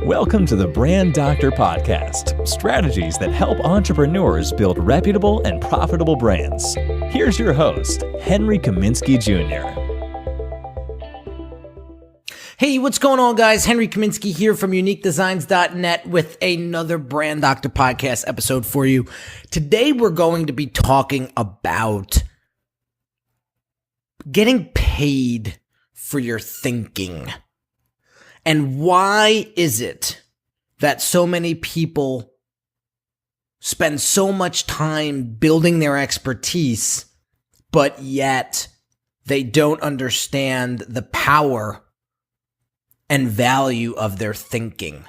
Welcome to the Brand Doctor Podcast, strategies that help entrepreneurs build reputable and profitable brands. Here's your host, Henry Kaminski Jr. Hey, what's going on, guys? Henry Kaminski here from UniqueDesignz.net with another Brand Doctor Podcast episode for you. Today, we're going to be talking about getting paid for your thinking. And why is it that so many people spend so much time building their expertise, but yet they don't understand the power and value of their thinking?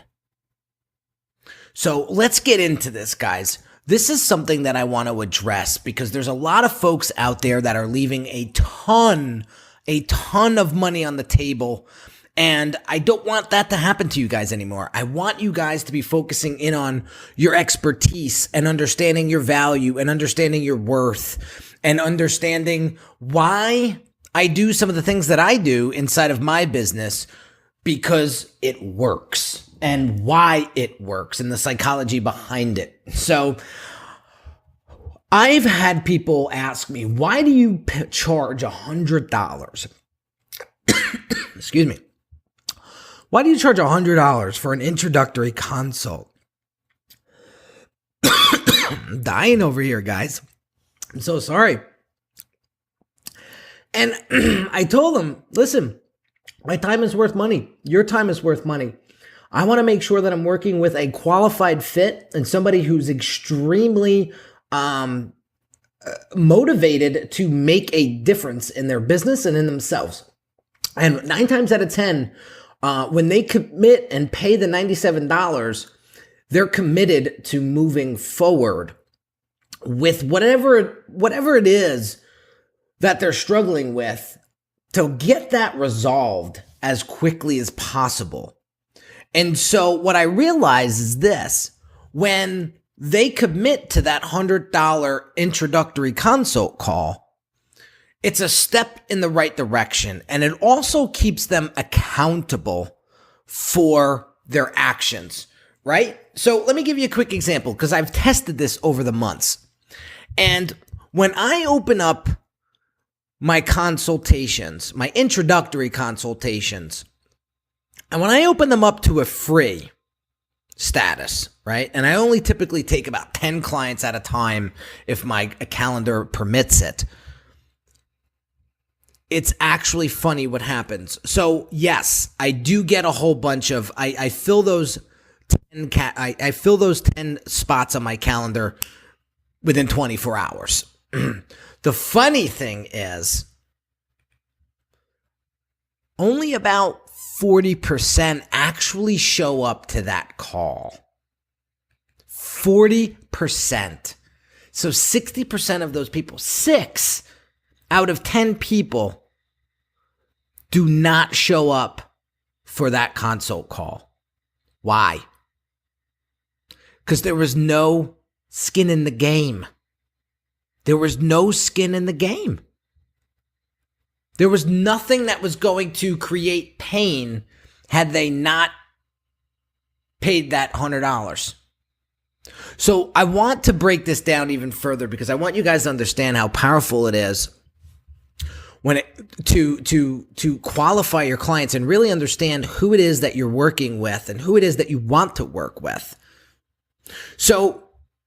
So let's get into this, guys. This is something that I want to address because there's a lot of folks out there that are leaving a ton of money on the table. And I don't want that to happen to you guys anymore. I want you guys to be focusing in on your expertise and understanding your value and understanding your worth and understanding why I do some of the things that I do inside of my business, because it works and why it works and the psychology behind it. So I've had people ask me, why do you charge $100? Excuse me. Why do you charge $100 for an introductory consult? I'm dying over here, guys. I'm so sorry. And I told them, listen, my time is worth money. Your time is worth money. I want to make sure that I'm working with a qualified fit and somebody who's extremely motivated to make a difference in their business and in themselves. And 9 times out of 10, when they commit and pay the $97, they're committed to moving forward with whatever it is that they're struggling with, to get that resolved as quickly as possible. And so what I realize is this: when they commit to that $100 introductory consult call, it's a step in the right direction, and it also keeps them accountable for their actions, right? So let me give you a quick example, because I've tested this over the months. And when I open up my consultations, my introductory consultations, and when I open them up to a free status, right? And I only typically take about 10 clients at a time if my calendar permits it. It's actually funny what happens. So yes, I do get a whole bunch of, I fill those 10 I fill those 10 spots on my calendar within 24 hours. The funny thing is, only about 40% actually show up to that call. 40%. So 60% of those people, 6 out of 10 people, do not show up for that consult call. Why? Because there was no skin in the game. There was no skin in the game. There was nothing that was going to create pain had they not paid that $100. So I want to break this down even further, because I want you guys to understand how powerful it is when to qualify your clients and really understand who it is that you're working with and who it is that you want to work with. So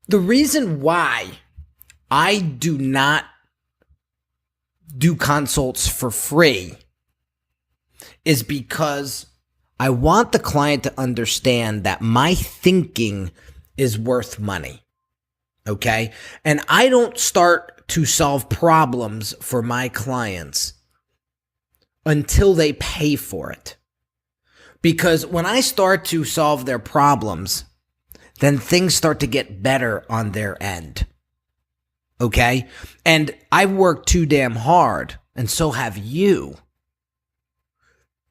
the reason why I do not do consults for free is because I want the client to understand that my thinking is worth money. Okay? And I don't start to solve problems for my clients until they pay for it. Because when I start to solve their problems, then things start to get better on their end. Okay? And I've worked too damn hard, and so have you,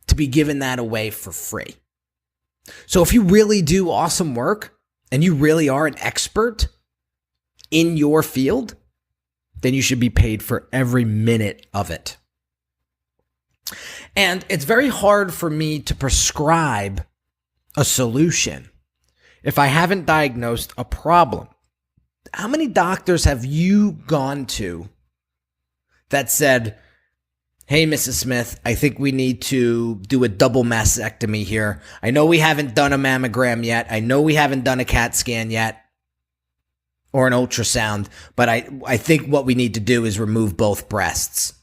to be giving that away for free. So if you really do awesome work and you really are an expert in your field, then you should be paid for every minute of it. And it's very hard for me to prescribe a solution, if I haven't diagnosed a problem, how many doctors have you gone to that said, hey, Mrs. Smith, I think we need to do a double mastectomy here. I know we haven't done a mammogram yet. I know we haven't done a CAT scan yet or an ultrasound, but I think what we need to do is remove both breasts.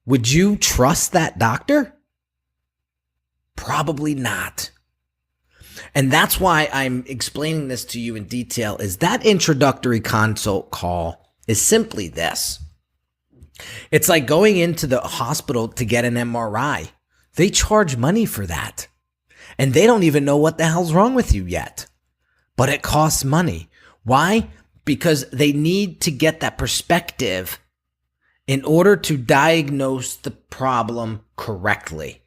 Would you trust that doctor? Probably not. And that's why I'm explaining this to you in detail, is that introductory consult call is simply this. It's like going into the hospital to get an MRI. They charge money for that. And they don't even know what the hell's wrong with you yet. But it costs money. Why? Because they need to get that perspective in order to diagnose the problem correctly.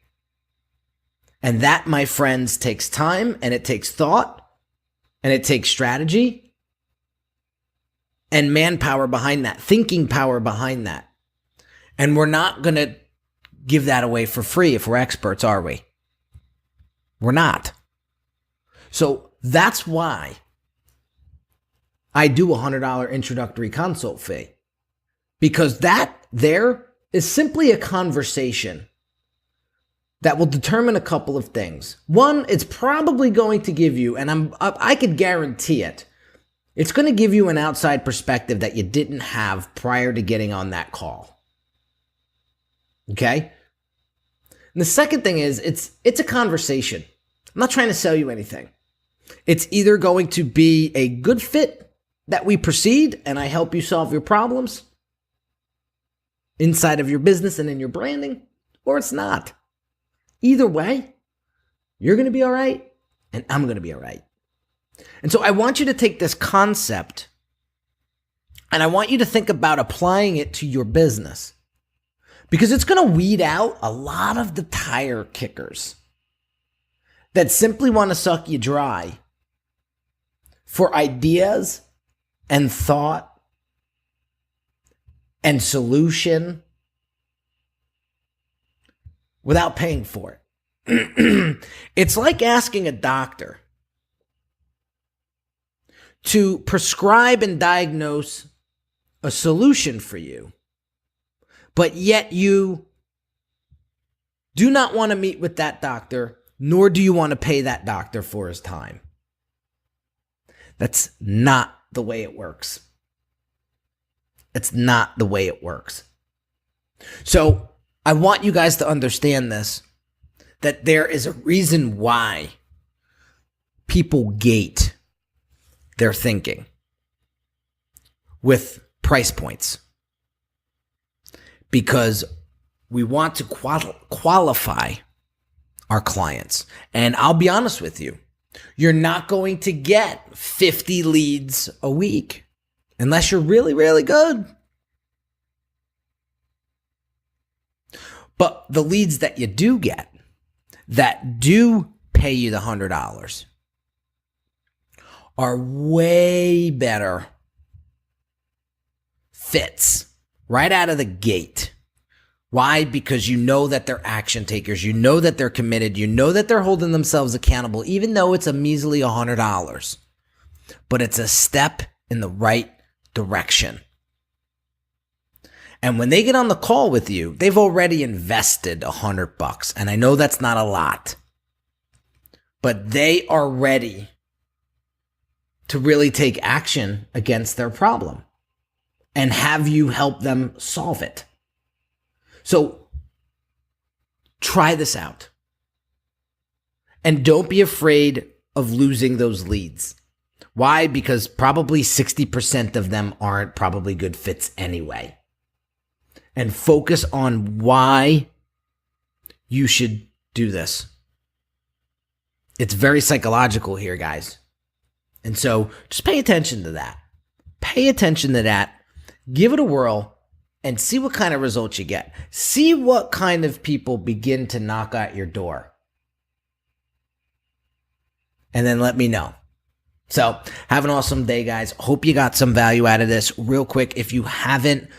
And that, my friends, takes time, and it takes thought, and it takes strategy and manpower behind that, thinking power behind that. And we're not going to give that away for free if we're experts, are we? We're not. So that's why I do a $100 introductory consult fee, because that there is simply a conversation that will determine a couple of things. One, it's probably going to give you, and I could guarantee it, it's going to give you an outside perspective that you didn't have prior to getting on that call. Okay? And the second thing is, it's a conversation. I'm not trying to sell you anything. It's either going to be a good fit that we proceed and I help you solve your problems inside of your business and in your branding, or it's not. Either way, you're going to be all right and I'm going to be all right. And so I want you to take this concept and I want you to think about applying it to your business, because it's going to weed out a lot of the tire kickers that simply want to suck you dry for ideas and thought and solution without paying for it. It's like asking a doctor to prescribe and diagnose a solution for you, but yet you do not want to meet with that doctor, nor do you want to pay that doctor for his time. That's not the way it works. It's not the way it works. So I want you guys to understand this, that there is a reason why people gate their thinking with price points, because we want to qualify our clients. And I'll be honest with you, you're not going to get 50 leads a week unless you're really, really good. But the leads that you do get, that do pay you the $100, are way better fits right out of the gate. Why? Because you know that they're action takers. You know that they're committed. You know that they're holding themselves accountable, even though it's a measly $100. But it's a step in the right direction. And when they get on the call with you, they've already invested $100. And I know that's not a lot, but they are ready to really take action against their problem and have you help them solve it. So try this out. And don't be afraid of losing those leads. Why? Because probably 60% of them aren't probably good fits anyway. And focus on why you should do this. It's very psychological here, guys. And so just pay attention to that. Pay attention to that. Give it a whirl and see what kind of results you get. See what kind of people begin to knock at your door. And then let me know. So have an awesome day, guys. Hope you got some value out of this. Real quick, if you haven't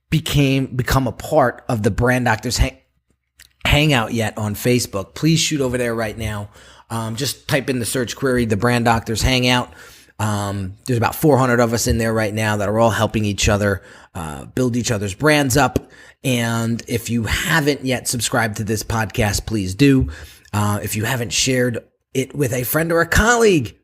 become a part of the Brand Doctors hangout yet on Facebook, please shoot over there right now. Just type in the search query, the Brand Doctors Hangout. There's about 400 of us in there right now that are all helping each other build each other's brands up. And if you haven't yet subscribed to this podcast, please do. If you haven't shared it with a friend or a colleague,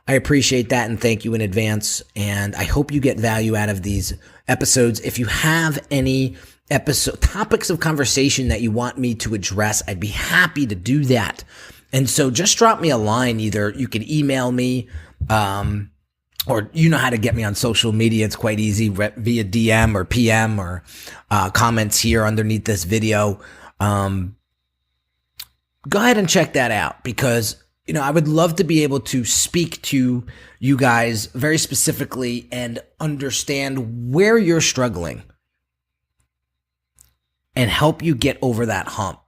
I appreciate that and thank you in advance. And I hope you get value out of these episodes. If you have any topics of conversation that you want me to address, I'd be happy to do that. And so just drop me a line. Either you can email me, or you know how to get me on social media. It's quite easy via DM or PM or comments here underneath this video. Go ahead and check that out, because I would love to be able to speak to you guys very specifically and understand where you're struggling and help you get over that hump.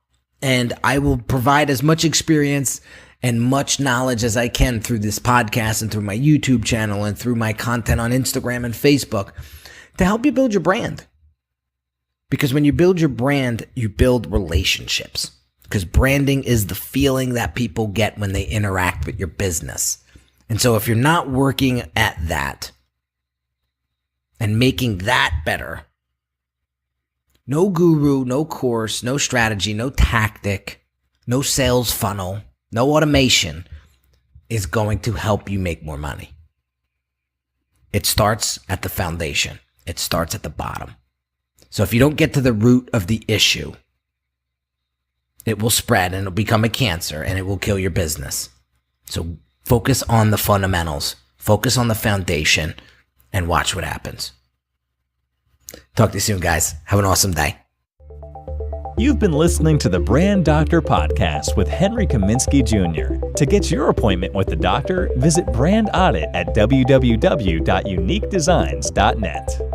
And I will provide as much experience and much knowledge as I can through this podcast and through my YouTube channel and through my content on Instagram and Facebook to help you build your brand. Because when you build your brand, you build relationships. Because branding is the feeling that people get when they interact with your business. And so if you're not working at that and making that better, no guru, no course, no strategy, no tactic, no sales funnel, no automation is going to help you make more money. It starts at the foundation. It starts at the bottom. So if you don't get to the root of the issue, it will spread and it'll become a cancer and it will kill your business. So focus on the fundamentals, focus on the foundation, and watch what happens. Talk to you soon, guys. Have an awesome day. You've been listening to the Brand Doctor Podcast with Henry Kaminski Jr. To get your appointment with the doctor, visit Brand Audit at www.uniquedesignz.net.